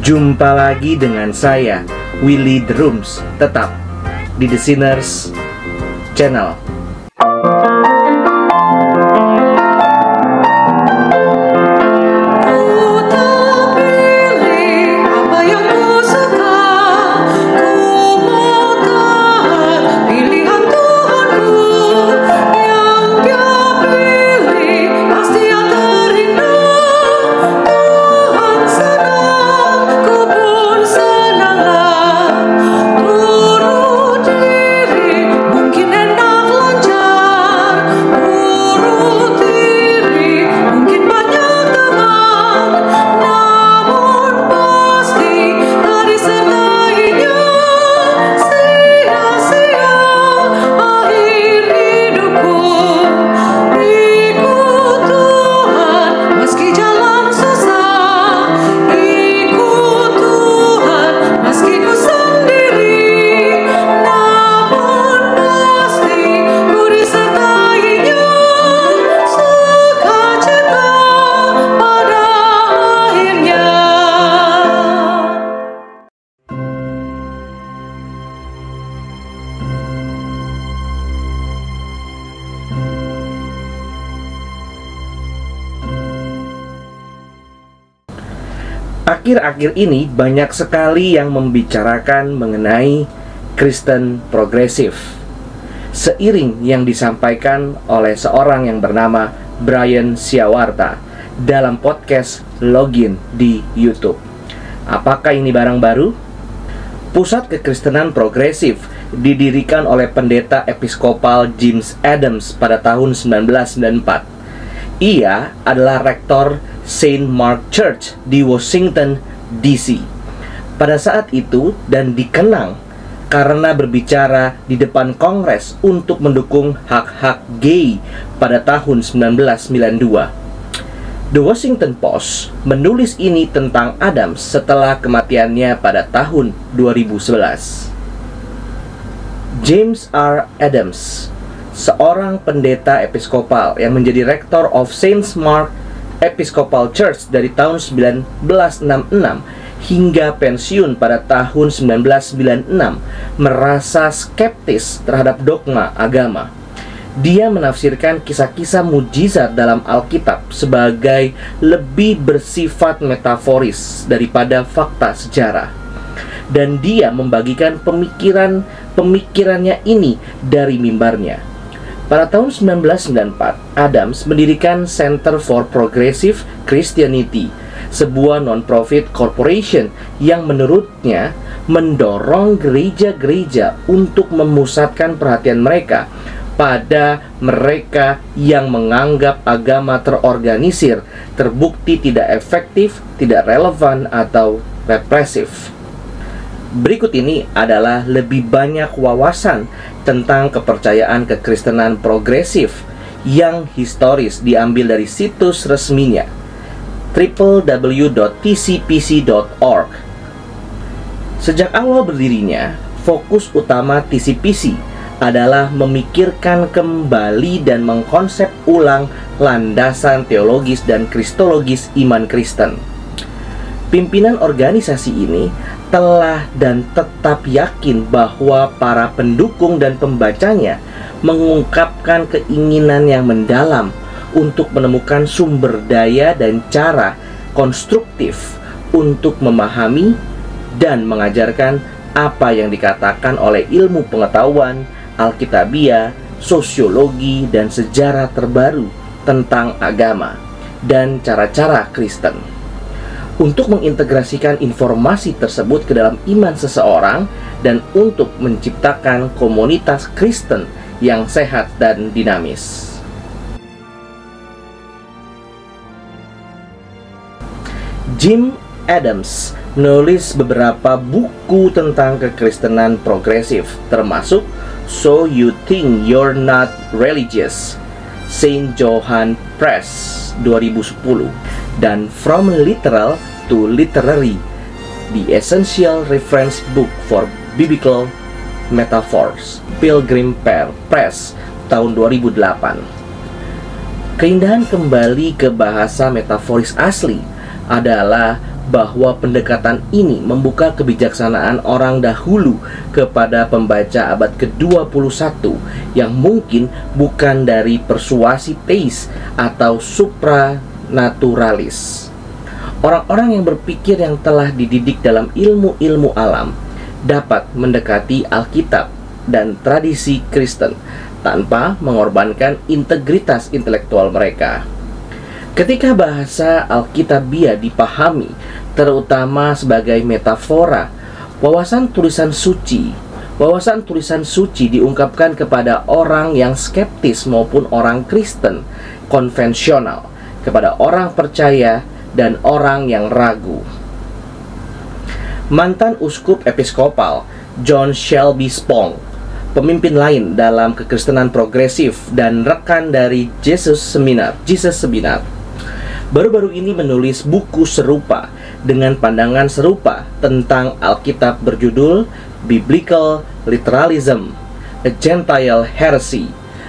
Jumpa lagi dengan saya, Willy The Rooms, tetap di The Sinners Channel. Akhir-akhir ini banyak sekali yang membicarakan mengenai Kristen progresif, seiring yang disampaikan oleh seorang yang bernama Brian Siawarta dalam podcast Login di YouTube. Apakah ini barang baru? Pusat Kekristenan Progresif didirikan oleh pendeta episkopal James Adams pada tahun 1994. Ia adalah rektor Saint Mark Church di Washington, D.C. pada saat itu dan dikenang karena berbicara di depan Kongres untuk mendukung hak-hak gay pada tahun 1992. The Washington Post menulis ini tentang Adams setelah kematiannya pada tahun 2011. James R. Adams, seorang pendeta episkopal yang menjadi rektor of Saint Mark Episcopal Church dari tahun 1966 hingga pensiun pada tahun 1996, merasa skeptis terhadap dogma agama. Dia menafsirkan kisah-kisah mujizat dalam Alkitab sebagai lebih bersifat metaforis daripada fakta sejarah. Dan dia membagikan pemikirannya ini dari mimbarnya. Pada tahun 1994, Adams mendirikan Center for Progressive Christianity, sebuah non-profit corporation yang menurutnya mendorong gereja-gereja untuk memusatkan perhatian mereka pada mereka yang menganggap agama terorganisir, terbukti tidak efektif, tidak relevan, atau represif. Berikut ini adalah lebih banyak wawasan tentang kepercayaan kekristenan progresif yang historis diambil dari situs resminya www.tcpc.org. Sejak awal berdirinya, fokus utama TCPC adalah memikirkan kembali dan mengkonsep ulang landasan teologis dan kristologis iman Kristen. Pimpinan organisasi ini telah dan tetap yakin bahwa para pendukung dan pembacanya mengungkapkan keinginan yang mendalam untuk menemukan sumber daya dan cara konstruktif untuk memahami dan mengajarkan apa yang dikatakan oleh ilmu pengetahuan, Alkitabiah, sosiologi, dan sejarah terbaru tentang agama dan cara-cara Kristen. Untuk mengintegrasikan informasi tersebut ke dalam iman seseorang dan untuk menciptakan komunitas Kristen yang sehat dan dinamis. Jim Adams menulis beberapa buku tentang kekristenan progresif, termasuk So You Think You're Not Religious, Saint Johann Press 2010, dan From Literal to Literary, The Essential Reference Book for Biblical Metaphors, Pilgrim Press tahun 2008. Keindahan kembali ke bahasa metaforis asli adalah bahwa pendekatan ini membuka kebijaksanaan orang dahulu kepada pembaca abad ke-21 yang mungkin bukan dari persuasi teis atau supranaturalis. Orang-orang yang berpikir yang telah dididik dalam ilmu-ilmu alam dapat mendekati Alkitab dan tradisi Kristen tanpa mengorbankan integritas intelektual mereka. Ketika bahasa Alkitabiah dipahami, terutama sebagai metafora, wawasan tulisan suci diungkapkan kepada orang yang skeptis maupun orang Kristen konvensional, kepada orang percaya dan orang yang ragu. Mantan uskup episkopal John Shelby Spong, pemimpin lain dalam kekristenan progresif dan rekan dari Jesus Seminar, baru-baru ini menulis buku serupa dengan pandangan serupa tentang Alkitab berjudul Biblical Literalism, A Gentile Heresy,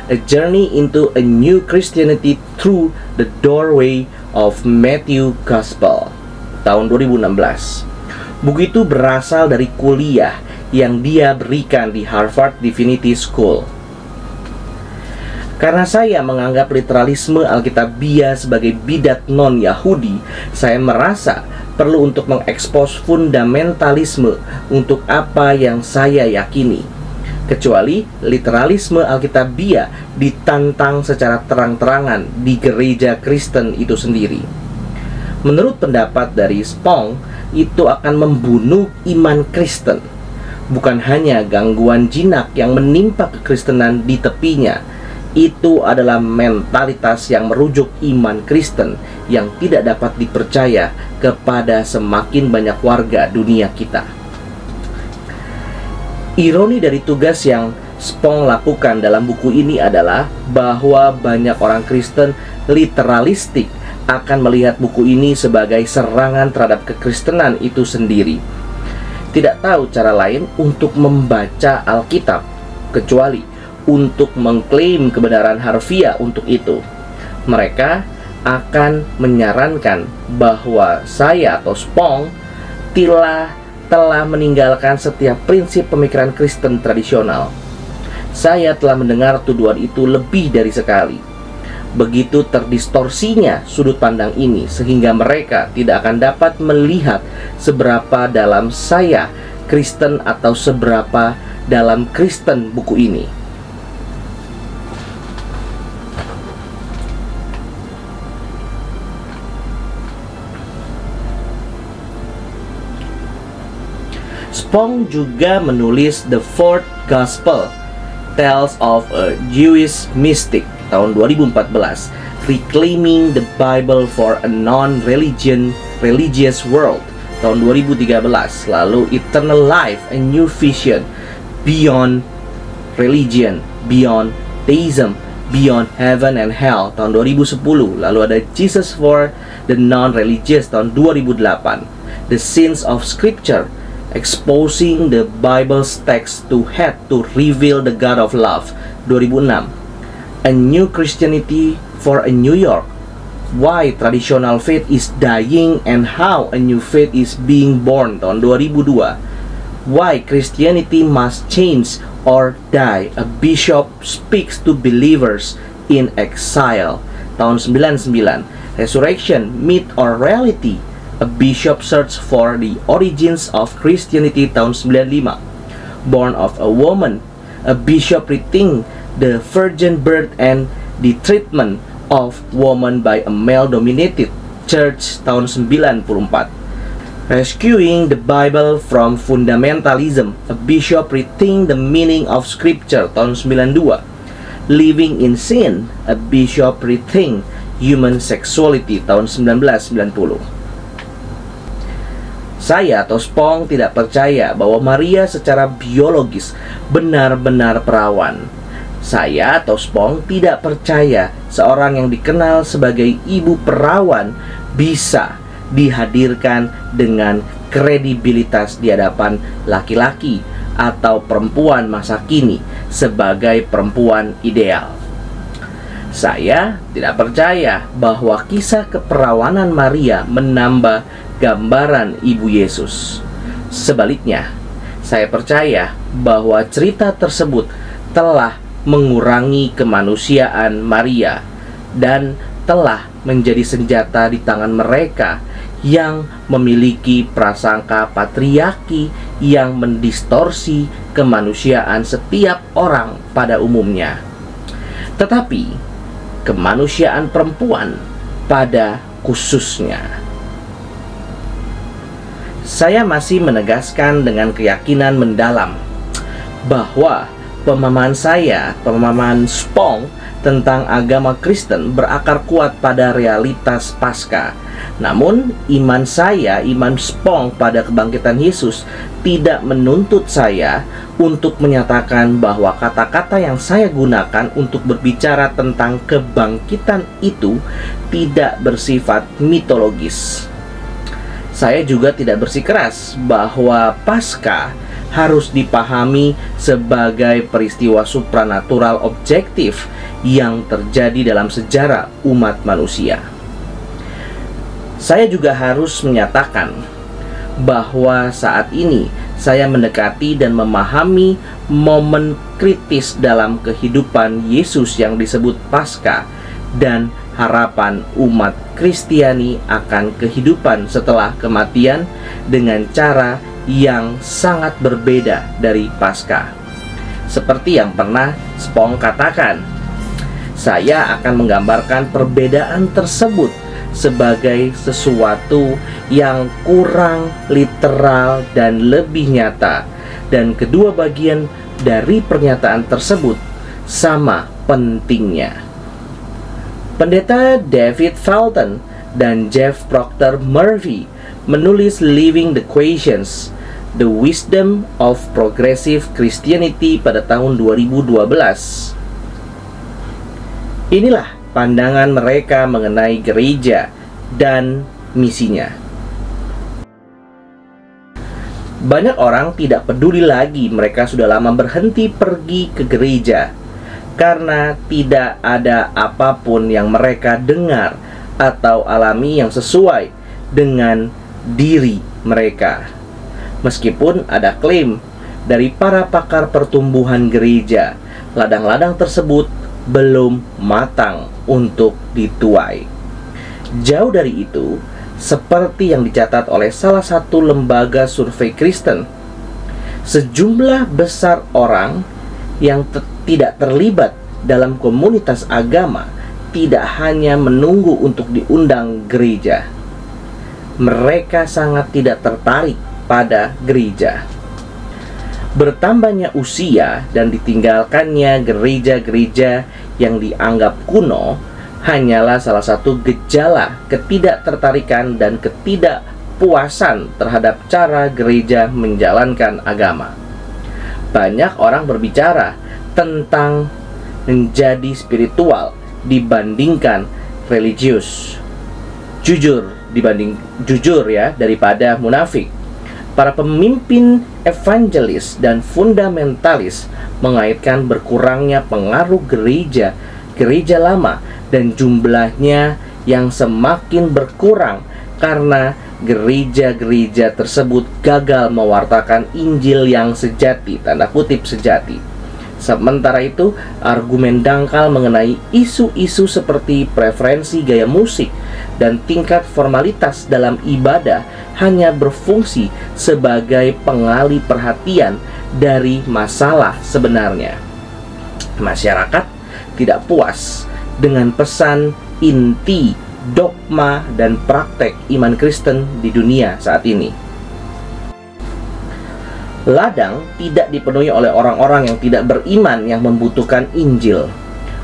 A Journey into a New Christianity Through the Doorway of Matthew Gospel, tahun 2016. Buku itu berasal dari kuliah yang dia berikan di Harvard Divinity School. Karena saya menganggap literalisme Alkitabiah sebagai bidat non-Yahudi, saya merasa perlu untuk mengekspos fundamentalisme untuk apa yang saya yakini. Kecuali literalisme Alkitabiah ditantang secara terang-terangan di gereja Kristen itu sendiri. Menurut pendapat dari Spong, itu akan membunuh iman Kristen. Bukan hanya gangguan jinak yang menimpa kekristenan di tepinya, itu adalah mentalitas yang merujuk iman Kristen yang tidak dapat dipercaya kepada semakin banyak warga dunia kita. Ironi dari tugas yang Spong lakukan dalam buku ini adalah bahwa banyak orang Kristen literalistik akan melihat buku ini sebagai serangan terhadap kekristenan itu sendiri. Tidak tahu cara lain untuk membaca Alkitab kecuali untuk mengklaim kebenaran harfiah untuk itu. Mereka akan menyarankan bahwa saya atau Spong telah meninggalkan setiap prinsip pemikiran Kristen tradisional. Saya telah mendengar tuduhan itu lebih dari sekali. Begitu terdistorsinya sudut pandang ini sehingga mereka tidak akan dapat melihat seberapa dalam saya Kristen atau seberapa dalam Kristen buku ini. Spong juga menulis The Fourth Gospel, Tales of a Jewish Mystic, tahun 2014, Reclaiming the Bible for a Non-Religious World, tahun 2013. Lalu Eternal Life, A New Vision, Beyond Religion, Beyond Theism, Beyond Heaven and Hell, tahun 2010. Lalu ada Jesus for the Non-Religious, tahun 2008. The Sins of Scripture, Exposing the Bible's Text to Hate to Reveal the God of Love, 2006. A New Christianity for a New York, Why Traditional Faith is Dying and How a New Faith is Being Born, tahun 2002. Why Christianity Must Change or Die, A Bishop Speaks to Believers in Exile, tahun 99. Resurrection, Myth or Reality, A Bishop Search for the Origins of Christianity, tahun 95. Born of a Woman, A Bishop Rethink the Virgin Birth and the Treatment of Woman by a Male-Dominated Church, tahun 94. Rescuing the Bible from Fundamentalism, A Bishop Rethink the Meaning of Scripture, tahun 92. Living in Sin, A Bishop Rethink Human Sexuality, tahun 1990. Saya atau Spong tidak percaya bahwa Maria secara biologis benar-benar perawan. Saya atau Spong tidak percaya seorang yang dikenal sebagai ibu perawan bisa dihadirkan dengan kredibilitas di hadapan laki-laki atau perempuan masa kini sebagai perempuan ideal. Saya tidak percaya bahwa kisah keperawanan Maria menambah gambaran Ibu Yesus. Sebaliknya, saya percaya bahwa cerita tersebut telah mengurangi kemanusiaan Maria dan telah menjadi senjata di tangan mereka yang memiliki prasangka patriarki yang mendistorsi kemanusiaan setiap orang pada umumnya. Tetapi kemanusiaan perempuan pada khususnya. Saya masih menegaskan dengan keyakinan mendalam bahwa pemahaman Spong tentang agama Kristen berakar kuat pada realitas Paskah. Namun, iman Spong pada kebangkitan Yesus tidak menuntut saya untuk menyatakan bahwa kata-kata yang saya gunakan untuk berbicara tentang kebangkitan itu tidak bersifat mitologis. Saya juga tidak bersikeras bahwa Paskah harus dipahami sebagai peristiwa supranatural objektif yang terjadi dalam sejarah umat manusia. Saya juga harus menyatakan bahwa saat ini saya mendekati dan memahami momen kritis dalam kehidupan Yesus yang disebut Paskah dan harapan umat Kristiani akan kehidupan setelah kematian dengan cara yang sangat berbeda dari Paskah. Seperti yang pernah Spong katakan, saya akan menggambarkan perbedaan tersebut sebagai sesuatu yang kurang literal dan lebih nyata, dan kedua bagian dari pernyataan tersebut sama pentingnya. Pendeta David Felton dan Jeff Proctor Murphy menulis Living the Questions, The Wisdom of Progressive Christianity pada tahun 2012. Inilah pandangan mereka mengenai gereja dan misinya. Banyak orang tidak peduli lagi mereka sudah lama berhenti pergi ke gereja karena tidak ada apapun yang mereka dengar atau alami yang sesuai dengan diri mereka. Meskipun ada klaim dari para pakar pertumbuhan gereja, ladang-ladang tersebut belum matang untuk dituai. Jauh dari itu, seperti yang dicatat oleh salah satu lembaga survei Kristen, sejumlah besar orang yang tidak terlibat dalam komunitas agama tidak hanya menunggu untuk diundang gereja. Mereka sangat tidak tertarik pada gereja. Bertambahnya usia dan ditinggalkannya gereja-gereja yang dianggap kuno hanyalah salah satu gejala ketidaktertarikan dan ketidakpuasan terhadap cara gereja menjalankan agama. Banyak orang berbicara tentang menjadi spiritual dibandingkan religius, jujur daripada munafik. Para pemimpin evangelis dan fundamentalis mengaitkan berkurangnya pengaruh gereja lama dan jumlahnya yang semakin berkurang karena gereja-gereja tersebut gagal mewartakan Injil yang sejati, tanda kutip sejati. Sementara itu, argumen dangkal mengenai isu-isu seperti preferensi gaya musik dan tingkat formalitas dalam ibadah hanya berfungsi sebagai pengalih perhatian dari masalah sebenarnya. Masyarakat tidak puas dengan pesan inti, dogma, dan praktek iman Kristen di dunia saat ini. Ladang tidak dipenuhi oleh orang-orang yang tidak beriman yang membutuhkan Injil.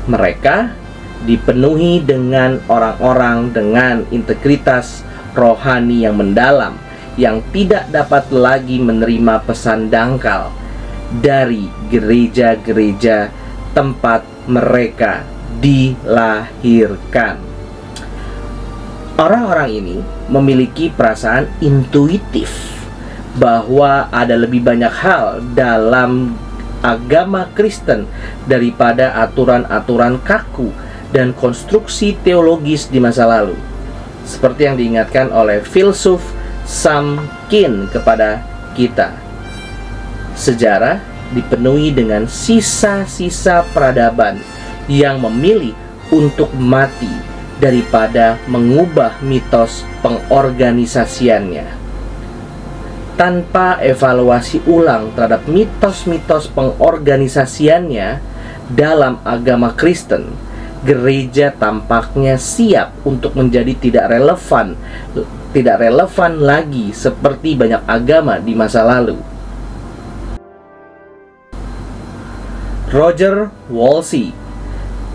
Mereka dipenuhi dengan orang-orang dengan integritas rohani yang mendalam, yang tidak dapat lagi menerima pesan dangkal dari gereja-gereja tempat mereka dilahirkan. Orang-orang ini memiliki perasaan intuitif bahwa ada lebih banyak hal dalam agama Kristen daripada aturan-aturan kaku dan konstruksi teologis di masa lalu. Seperti yang diingatkan oleh filsuf samkin kepada kita. Sejarah dipenuhi dengan sisa-sisa peradaban yang memilih untuk mati daripada mengubah mitos pengorganisasiannya. Tanpa evaluasi ulang terhadap mitos-mitos pengorganisasiannya dalam agama Kristen, gereja tampaknya siap untuk menjadi tidak relevan lagi seperti banyak agama di masa lalu. Roger Wolsey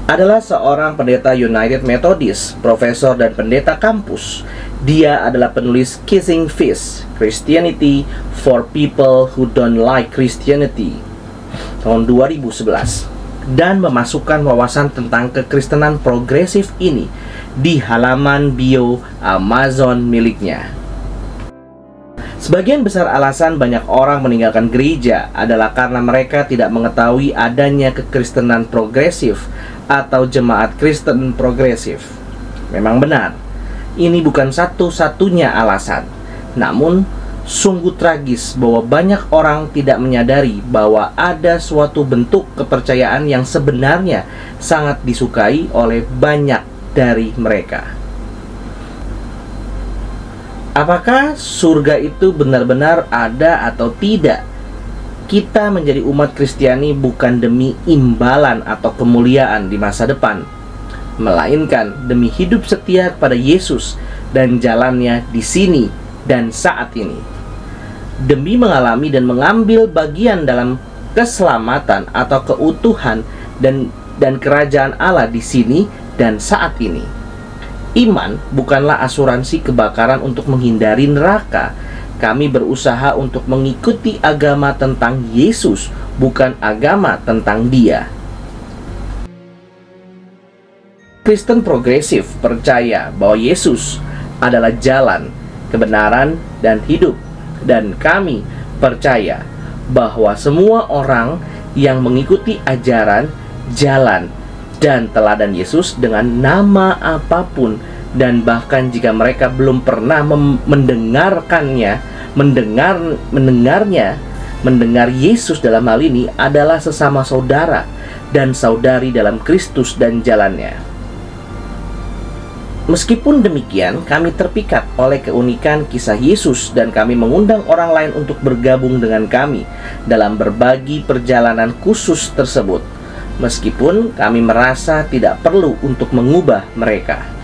adalah seorang pendeta United Methodist, profesor dan pendeta kampus. Dia adalah penulis Kissing Fish, Christianity for People Who Don't Like Christianity tahun 2011, dan memasukkan wawasan tentang kekristenan progresif ini di halaman bio Amazon miliknya. Sebagian besar alasan banyak orang meninggalkan gereja adalah karena mereka tidak mengetahui adanya kekristenan progresif atau jemaat Kristen progresif. Memang benar, ini bukan satu-satunya alasan. Namun, sungguh tragis bahwa banyak orang tidak menyadari bahwa ada suatu bentuk kepercayaan yang sebenarnya sangat disukai oleh banyak dari mereka. Apakah surga itu benar-benar ada atau tidak? Kita menjadi umat Kristiani bukan demi imbalan atau kemuliaan di masa depan, melainkan demi hidup setia kepada Yesus dan jalannya di sini dan saat ini. Demi mengalami dan mengambil bagian dalam keselamatan atau keutuhan dan kerajaan Allah di sini dan saat ini. Iman bukanlah asuransi kebakaran untuk menghindari neraka. Kami berusaha untuk mengikuti agama tentang Yesus, bukan agama tentang Dia. Kristen progresif percaya bahwa Yesus adalah jalan, kebenaran, dan hidup. Dan kami percaya bahwa semua orang yang mengikuti ajaran, jalan, dan teladan Yesus dengan nama apapun, dan bahkan jika mereka belum pernah mendengar Yesus dalam hal ini adalah sesama saudara dan saudari dalam Kristus dan jalannya. Meskipun demikian, kami terpikat oleh keunikan kisah Yesus dan kami mengundang orang lain untuk bergabung dengan kami dalam berbagi perjalanan khusus tersebut, meskipun kami merasa tidak perlu untuk mengubah mereka.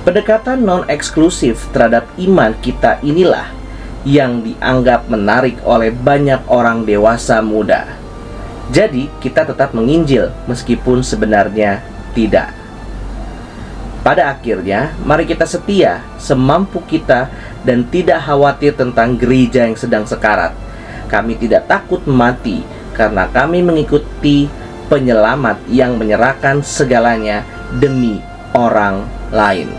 Pendekatan non-eksklusif terhadap iman kita inilah yang dianggap menarik oleh banyak orang dewasa muda. Jadi kita tetap menginjil meskipun sebenarnya tidak. Pada akhirnya, mari kita setia semampu kita dan tidak khawatir tentang gereja yang sedang sekarat. Kami tidak takut mati karena kami mengikuti penyelamat yang menyerahkan segalanya demi orang lain.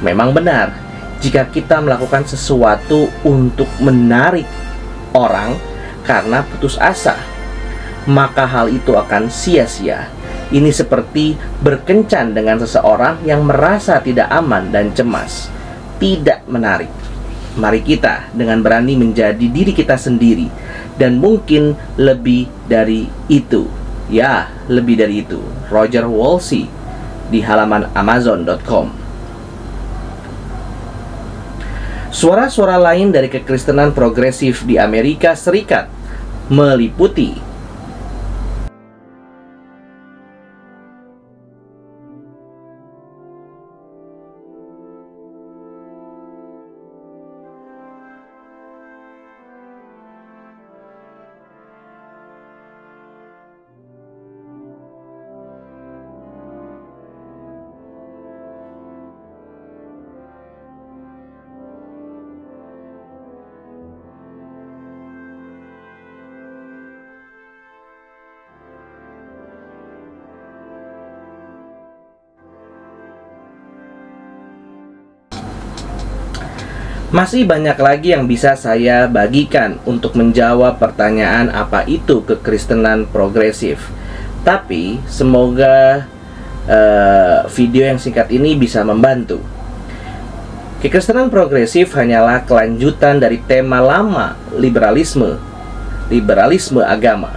Memang benar, jika kita melakukan sesuatu untuk menarik orang karena putus asa, maka hal itu akan sia-sia. Ini seperti berkencan dengan seseorang yang merasa tidak aman dan cemas. Tidak menarik. Mari kita dengan berani menjadi diri kita sendiri, dan mungkin lebih dari itu. Ya, lebih dari itu. Roger Wolsey di halaman Amazon.com. Suara-suara lain dari kekristenan progresif di Amerika Serikat meliputi masih banyak lagi yang bisa saya bagikan untuk menjawab pertanyaan apa itu kekristenan progresif. Tapi semoga video yang singkat ini bisa membantu. Kekristenan progresif hanyalah kelanjutan dari tema lama liberalisme agama.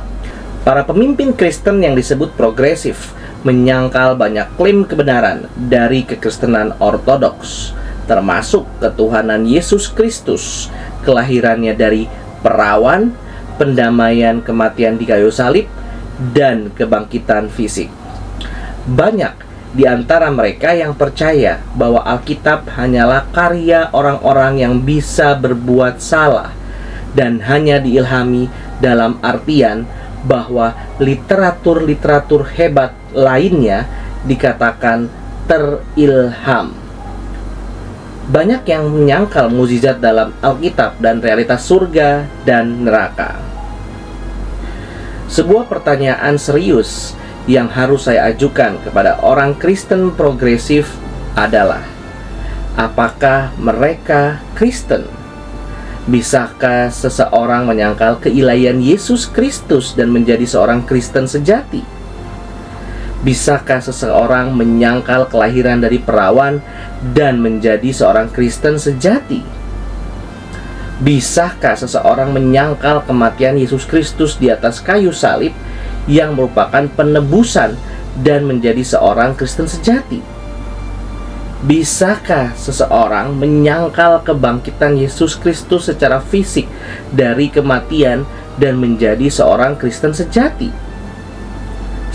Para pemimpin Kristen yang disebut progresif menyangkal banyak klaim kebenaran dari kekristenan ortodoks, termasuk ketuhanan Yesus Kristus, kelahirannya dari perawan, pendamaian kematian di kayu salib, dan kebangkitan fisik. Banyak di antara mereka yang percaya bahwa Alkitab hanyalah karya orang-orang yang bisa berbuat salah dan hanya diilhami, dalam artian bahwa literatur-literatur hebat lainnya dikatakan terilham. Banyak yang menyangkal mukjizat dalam Alkitab dan realitas surga dan neraka. Sebuah pertanyaan serius yang harus saya ajukan kepada orang Kristen progresif adalah, apakah mereka Kristen? Bisakah seseorang menyangkal keilahian Yesus Kristus dan menjadi seorang Kristen sejati? Bisakah seseorang menyangkal kelahiran dari perawan dan menjadi seorang Kristen sejati? Bisakah seseorang menyangkal kematian Yesus Kristus di atas kayu salib yang merupakan penebusan dan menjadi seorang Kristen sejati? Bisakah seseorang menyangkal kebangkitan Yesus Kristus secara fisik dari kematian dan menjadi seorang Kristen sejati?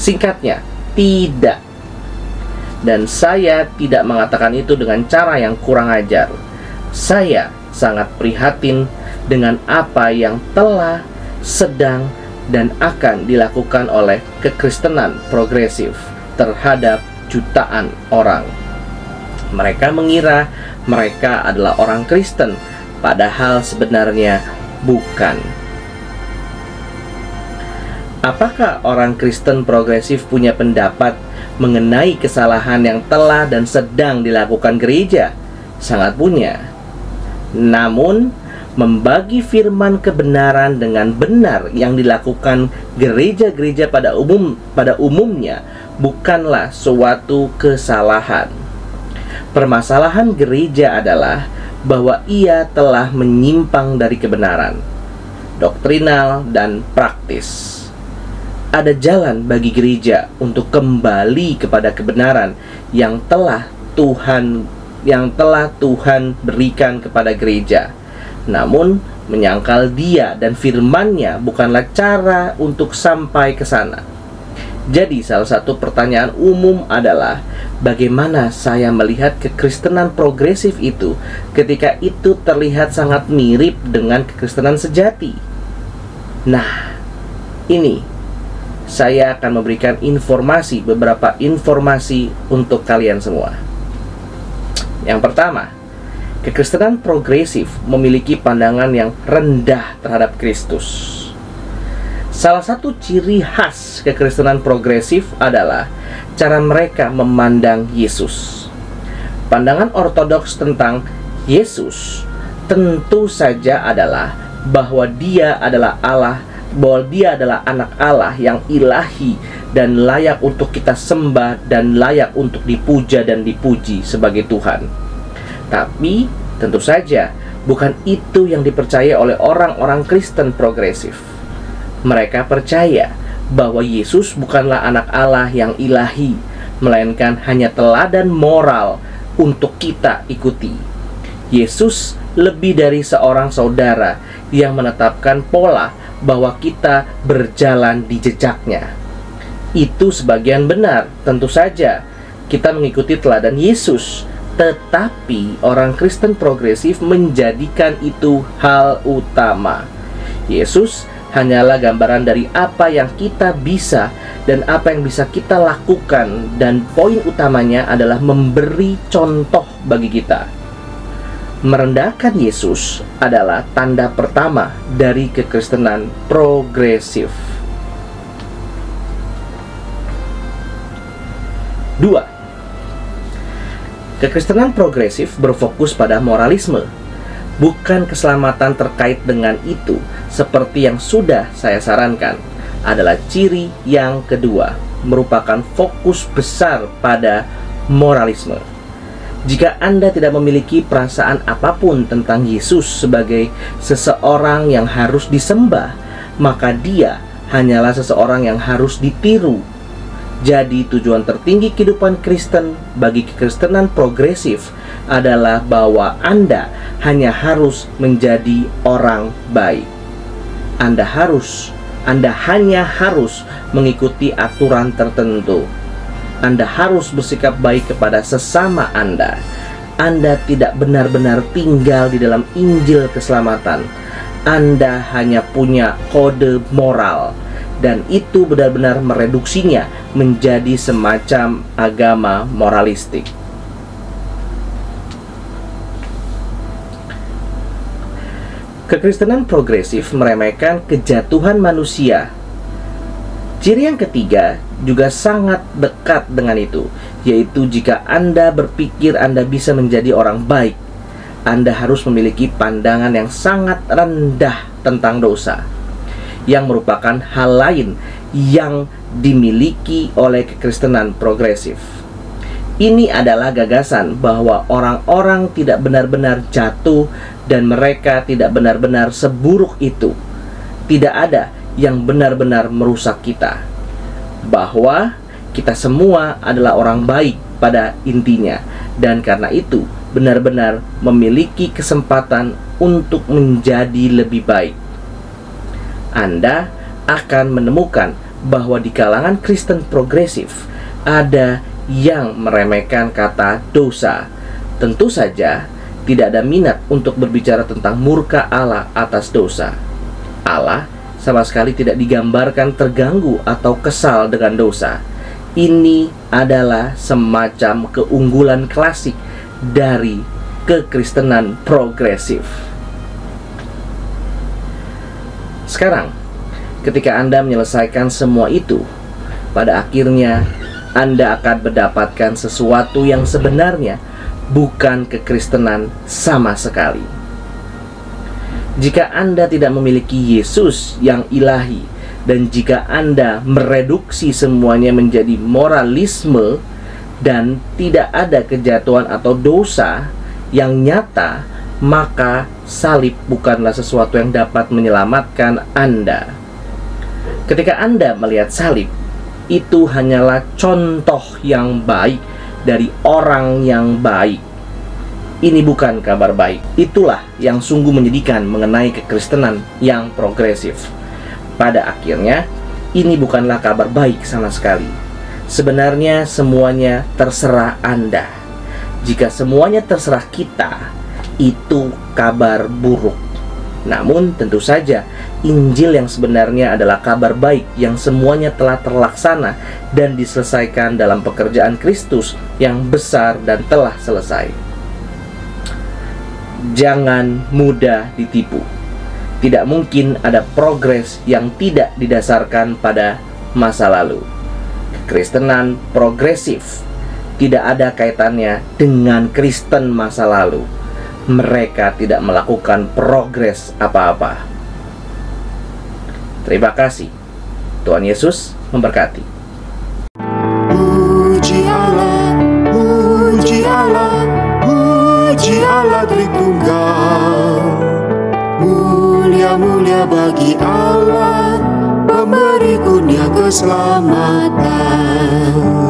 Singkatnya, tidak. Dan saya tidak mengatakan itu dengan cara yang kurang ajar. Saya sangat prihatin dengan apa yang telah, sedang, dan akan dilakukan oleh kekristenan progresif terhadap jutaan orang. Mereka mengira mereka adalah orang Kristen, padahal sebenarnya bukan. Apakah orang Kristen progresif punya pendapat mengenai kesalahan yang telah dan sedang dilakukan gereja? Sangat punya. Namun, membagi firman kebenaran dengan benar yang dilakukan gereja-gereja pada umumnya bukanlah suatu kesalahan. Permasalahan gereja adalah bahwa ia telah menyimpang dari kebenaran doktrinal dan praktis. Ada jalan bagi gereja untuk kembali kepada kebenaran yang telah Tuhan berikan kepada gereja. Namun, menyangkal Dia dan firman-Nya bukanlah cara untuk sampai ke sana. Jadi, salah satu pertanyaan umum adalah, bagaimana saya melihat kekristenan progresif itu ketika itu terlihat sangat mirip dengan kekristenan sejati? Nah, ini saya akan memberikan beberapa informasi untuk kalian semua. Yang pertama, kekristenan progresif memiliki pandangan yang rendah terhadap Kristus. Salah satu ciri khas kekristenan progresif adalah cara mereka memandang Yesus. Pandangan ortodoks tentang Yesus tentu saja adalah bahwa Dia adalah Allah, bahwa Dia adalah anak Allah yang ilahi dan layak untuk kita sembah dan layak untuk dipuja dan dipuji sebagai Tuhan. Tapi tentu saja bukan itu yang dipercaya oleh orang-orang Kristen progresif. Mereka percaya bahwa Yesus bukanlah anak Allah yang ilahi, melainkan hanya teladan moral untuk kita ikuti. Yesus lebih dari seorang saudara yang menetapkan pola bahwa kita berjalan di jejaknya. Itu sebagian benar, tentu saja kita mengikuti teladan Yesus. Tetapi orang Kristen progresif menjadikan itu hal utama. Yesus hanyalah gambaran dari apa yang kita bisa dan apa yang bisa kita lakukan, dan poin utamanya adalah memberi contoh bagi kita. Merendahkan Yesus adalah tanda pertama dari kekristenan progresif. 2. Kekristenan progresif berfokus pada moralisme, bukan keselamatan. Terkait dengan itu, seperti yang sudah saya sarankan, adalah ciri yang kedua, merupakan fokus besar pada moralisme. Jika Anda tidak memiliki perasaan apapun tentang Yesus sebagai seseorang yang harus disembah, maka Dia hanyalah seseorang yang harus ditiru. Jadi tujuan tertinggi kehidupan Kristen bagi kekristenan progresif adalah bahwa Anda hanya harus menjadi orang baik. Anda hanya harus mengikuti aturan tertentu. Anda harus bersikap baik kepada sesama Anda. Anda tidak benar-benar tinggal di dalam Injil keselamatan. Anda hanya punya kode moral, dan itu benar-benar mereduksinya menjadi semacam agama moralistik. Kekristenan progresif meremehkan kejatuhan manusia. Ciri yang ketiga juga sangat dekat dengan itu, yaitu jika Anda berpikir Anda bisa menjadi orang baik, Anda harus memiliki pandangan yang sangat rendah tentang dosa, yang merupakan hal lain yang dimiliki oleh kekristenan progresif. Ini adalah gagasan bahwa orang-orang tidak benar-benar jatuh dan mereka tidak benar-benar seburuk itu. Tidak ada yang benar-benar merusak kita, bahwa kita semua adalah orang baik pada intinya, dan karena itu benar-benar memiliki kesempatan untuk menjadi lebih baik. Anda akan menemukan bahwa di kalangan Kristen progresif ada yang meremehkan kata dosa. Tentu saja tidak ada minat untuk berbicara tentang murka Allah atas dosa. Allah sama sekali tidak digambarkan terganggu atau kesal dengan dosa. Ini adalah semacam keunggulan klasik dari kekristenan progresif. Sekarang, ketika Anda menyelesaikan semua itu, pada akhirnya Anda akan mendapatkan sesuatu yang sebenarnya bukan kekristenan sama sekali. Jika Anda tidak memiliki Yesus yang ilahi, dan jika Anda mereduksi semuanya menjadi moralisme dan tidak ada kejatuhan atau dosa yang nyata, maka salib bukanlah sesuatu yang dapat menyelamatkan Anda. Ketika Anda melihat salib, itu hanyalah contoh yang baik dari orang yang baik. Ini bukan kabar baik. Itulah yang sungguh menyedihkan mengenai kekristenan yang progresif. Pada akhirnya, ini bukanlah kabar baik sama sekali. Sebenarnya semuanya terserah Anda. Jika semuanya terserah kita, itu kabar buruk. Namun tentu saja Injil yang sebenarnya adalah kabar baik yang semuanya telah terlaksana dan diselesaikan dalam pekerjaan Kristus yang besar dan telah selesai. Jangan mudah ditipu. Tidak mungkin ada progres yang tidak didasarkan pada masa lalu. Kekristenan progresif tidak ada kaitannya dengan Kristen masa lalu. Mereka tidak melakukan progres apa-apa. Terima kasih. Tuhan Yesus memberkati. Puji Allah, puji Allah, puji Allah Tritunggal. Mulia-mulia bagi Allah, pemberi kurnia keselamatan.